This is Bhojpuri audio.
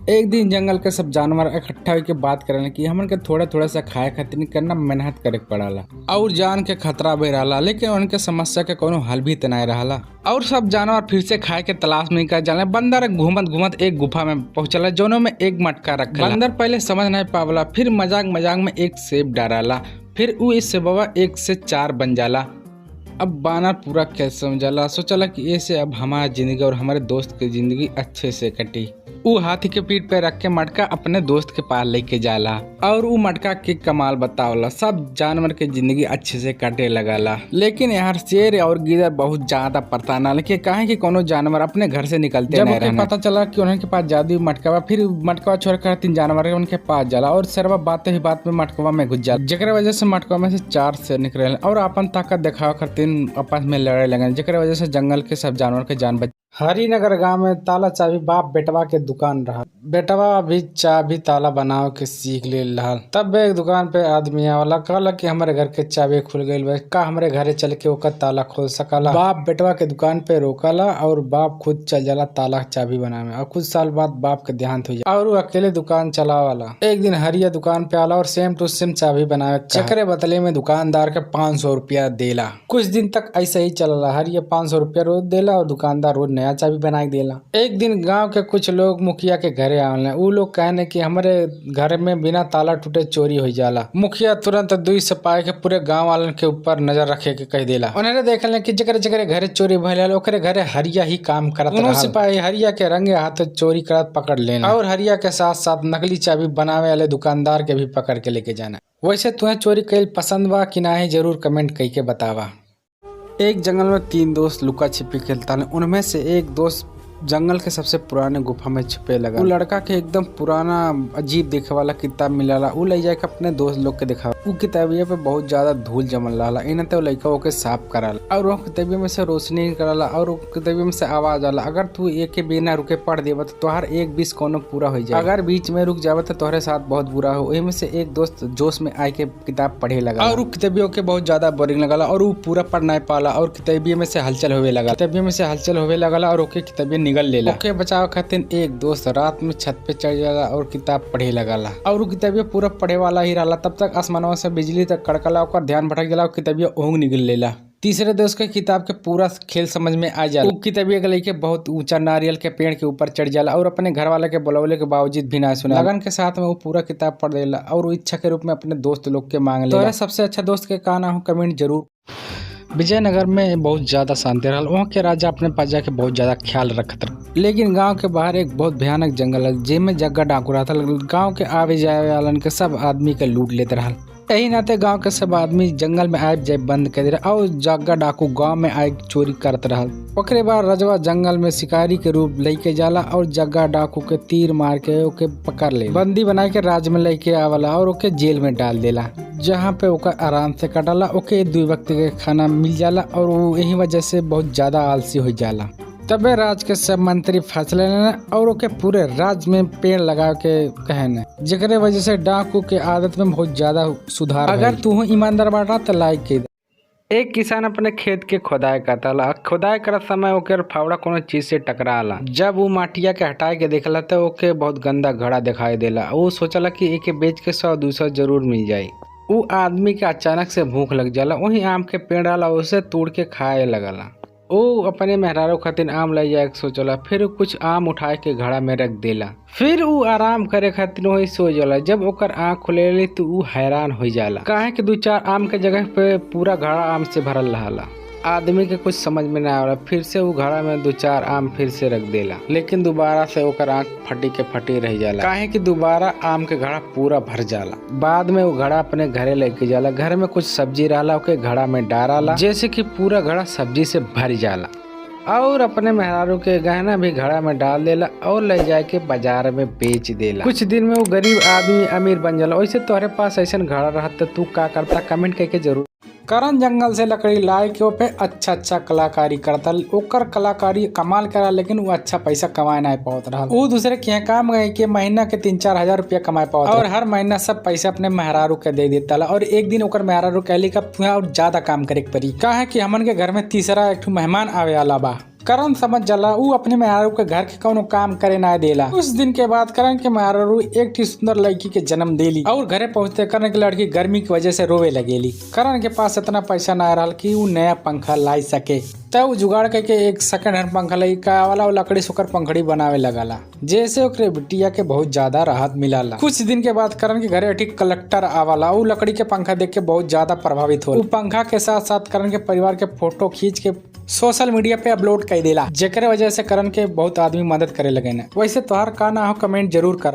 एक दिन जंगल के सब जानवर इकट्ठा होकर बात करने की हमन के थोड़ा थोड़ा सा खाए खातिर करना मेहनत करे पड़ाला और जान के खतरा भी रहा, लेकिन उनके समस्या के कोनो हल भी तनाए रहा। और सब जानवर फिर से खाए के तलाश में निकल जाने। बंदर घूमत घूमत एक गुफा में पहुंचला जोनो में एक मटका रखा। बंदर पहले समझ नहीं पावला, फिर मजाक मजाक में एक सेब डाला, फिर वो इस सेबवा 1 से 4 बन जाला। अब बानर पूरा क्या समझला, सोचला कि ऐसे अब हमारी जिंदगी और हमारे दोस्त की जिंदगी अच्छे से कटी। वो हाथी के पीठ पे रख के मटका अपने दोस्त के पास लेके जाला और वो मटका के कमाल बतावला। सब जानवर के जिंदगी अच्छे से कटे लगाला, लेकिन यहाँ शेर और गिदड़ बहुत ज्यादा परेशान आले कि काहे कि कोनो जानवर अपने घर से निकलते जब नहीं रहना। पता चला कि उनके पास जादू मटका, फिर मटका छोड़कर 3 जानवर उनके पास जाला और शेरवा बात ही बात में मटकवा में घुस जाला, जेकरे वजह से मटकवा में से 4 शेर निकले और अपन ताकत दिखावा खातिर आपस में लड़े लगे, जेकरे वजह से जंगल के सब जानवर के जान बच। हरिनगर गांव में ताला चाबी बाप बेटवा के दुकान रहा। बेटवा भी चाबी ताला बनाव के सीख ले रहा। तब एक दुकान पे आदमी आवला, कहला कि हमारे घर के चाबी खुल गई बा, का हमारे घरे चल के ओकर ताला खोल सकला। बाप बेटवा के दुकान पे रोकला और बाप खुद चल जाला ताला चाबी बनावे। और कुछ साल बाद बाप के देहांत हो जाए और वो अकेले दुकान चलावाला। एक दिन हरिया दुकान पे आला और सेम टू सेम चाबी बनावे चक्रे बदले में दुकानदार के 500 रुपया देला। कुछ दिन तक ऐसे ही चलला। हरिया 500 रुपया रोज देला और दुकानदार रोज नया चाबी बना देला। एक दिन गांव के कुछ लोग मुखिया के घरे आने, वो लोग कहने कि हमारे घर में बिना ताला टूटे चोरी हो जाला। मुखिया तुरंत 2 सिपाही के पूरे गांव वालन के ऊपर नजर रखे के कह देला। उन्होंने देखल कि जगह जगह घरे चोरी भइल ओकरे घरे हरिया ही काम करत रहा। सिपाही हरिया के रंगे हाथ चोरी करत पकड़ लेना और हरिया के साथ साथ नकली चाबी बनावे वाले दुकानदार के भी पकड़ के लेके जाना। वैसे तुम्हें चोरी कैल पसंद बा कि नहीं, जरूर कमेंट करके बतावा। एक जंगल में 3 दोस्त लुका छिपी खेलता है। उनमें से एक दोस्त जंगल के सबसे पुराने गुफा में छिपे लगा। वो लड़का के एकदम पुराना अजीब देखे वाला किताब मिला। वो ले जाके अपने दोस्त लोग के दिखा। वो किताबिया पे बहुत ज्यादा धूल जमल रहा। इन तो लड़का ओके साफ कराला और वो किताबिया में से रोशनी कराला और किताबिया में से आवाज आला। अगर तू एक के बिना रुके पढ़ देबा तो तोहर 1 20 कोनो पूरा हो जाए। अगर बीच में रुक जाबा तो तोहरे साथ बहुत बुरा हो। वही में से एक दोस्त जोश में आके किताब पढ़े लगा और किताबिया के बहुत ज्यादा बोरिंग लगला और वो पूरा पढ़ नहीं पाला और किताबिया में से हलचल होवे लगा। किताबिया में से हलचल होवे लगला और ओके किताबिया निगल लेला। ओके बचाव खातिर एक दोस्त रात में छत पे चढ़ जाला और किताब पढ़े लगाला और किताबिया पूरा पढ़े वाला ही रहला। तब तक आसमानवा से बिजली तक कड़कला, ओकर ध्यान भटक जाला और किताबिया ओंग निकल लेला। तीसरे दोस्त के किताब के पूरा खेल समझ में आ जाला। किताबिया के लेके बहुत ऊंचा नारियल के पेड़ के ऊपर चढ़ जाला और अपने घर वाले के बुलावले के बावजूद भी ना सुना। लगन के साथ में वो पूरा किताब पढ़ देला और वो इच्छा के रूप में अपने दोस्त लोग के मांग लेला। सबसे अच्छा दोस्त के का नाम हो कमेंट जरूर। विजयनगर में बहुत ज्यादा शांति रहा। वहाँ के राजा अपने प्रजा के बहुत ज्यादा ख्याल रखत रहे, लेकिन गांव के बाहर एक बहुत भयानक जंगल है जिसमें जग्गा डाकू रहा था। गांव के आवे जाए वालन के सब आदमी के लूट लेते रहा। यही नाते गांव के सब आदमी जंगल में आए जाए बंद कर दे रहा और जग्गा डाकू गांव में आए चोरी करत रहा। ओकरे बाद रजवा जंगल में शिकारी के रूप लेके जाला और जग्गा डाकू के तीर मार के ओके पकड़ ले, बंदी बना के राज में लेके आवला और ओके जेल में डाल देला, जहाँ पे ओकर आराम से कटाला। ओके 2 वक्त के खाना मिल जाला और वो यही वजह से बहुत ज्यादा आलसी हो जाला। तबे राज के सब मंत्री फैसले लेना और ओके पूरे राज्य में पेड़ लगा के कहने, जेकरे वजह से डाकू के आदत में बहुत ज्यादा सुधार। अगर तू ईमानदार बाटा तो लाइक के। एक किसान अपने खेत के खोदाई करता। खोदाई करत समय ओकर फावड़ा कोनो चीज से टकराला। जब वो माटिया के हटाए के देखला तो ओके बहुत गंदा घड़ा दिखाई देला। वो सोचला कि एके बेच के 100-200 जरूर मिल जाये। वो आदमी के अचानक से भूख लग जाला। वही आम के पेड़ आला, उसे तोड़ के खाए लगला। वो अपने मेहरारू खातिर आम ले जाए सोचला, फिर कुछ आम उठाए के घड़ा में रख देला। फिर वो आराम करे खातिर वही सो जाला। जब ओकर आँख खुलेली तो वो हैरान हो जाला, काहे कि 2-4 आम के जगह पे पूरा घड़ा आम से भरल रहला। आदमी के कुछ समझ में ना आवला। फिर से वो घड़ा में 2-4 आम फिर से रख देला, लेकिन दोबारा से ओकर आँख फटी के फटी रह जाला, काहे कि दोबारा आम के घड़ा पूरा भर जाला। बाद में वो घड़ा अपने घरे लेके जाला। घर में कुछ सब्जी रहला, ओके घड़ा में डाला, जैसे कि पूरा घड़ा सब्जी से भर जाला। और अपने मेहरारू के गहना भी घड़ा में डाल देला और ले जाके बाजार में बेच देला। कुछ दिन में वो गरीब आदमी अमीर बन जाला। वैसे तुम्हारे पास ऐसा घड़ा रहा तो तू का करता, कमेंट करके जरूर। करण जंगल से लकड़ी लाए के पे अच्छा कलाकारी करता। ओकर कलाकारी कमाल करा, लेकिन वो अच्छा पैसा कमाए नहीं पावत रहा। वो दूसरे के काम गए कि महीना के 3-4 हजार रुपया कमाए पावत और हर महीना सब पैसा अपने मेहरारू के दे देता। और एक दिन ओकर मेहरारू कहली का और ज्यादा काम करे पड़ी, कहा कि हमन के घर में तीसरा एक मेहमान आवे वाला बा। करण समझ जाला ऊ अपने मेहरारू के घर के कौनो काम करे ना देला। कुछ दिन के बाद करण के मेहरारू एक ठी सुंदर लड़की के जन्म देली और घरे पहुंचते करण की लड़की गर्मी की वजह से रोवे लगेली। करण के पास इतना पैसा ना रहा कि ऊ नया पंखा लाई सके, तब जुगाड़ करके एक सेकंड हैंड पंखा लई का वाला लकड़ी सुकर पंखड़ी बनावे लगला, जैसे ओकरे बिटिया के बहुत ज्यादा राहत मिलाला। कुछ दिन के बाद करण के घरे एक कलेक्टर आवाला, ऊ लकड़ी के पंखा देख के बहुत ज्यादा प्रभावित हो। पंखा के साथ साथ करण के परिवार के फोटो खींच के सोशल मीडिया पे अपलोड कर देला, जेकरे वजह से करण के बहुत आदमी मदद करे लगे। वैसे तोहार का ना हो कमेंट जरूर कर।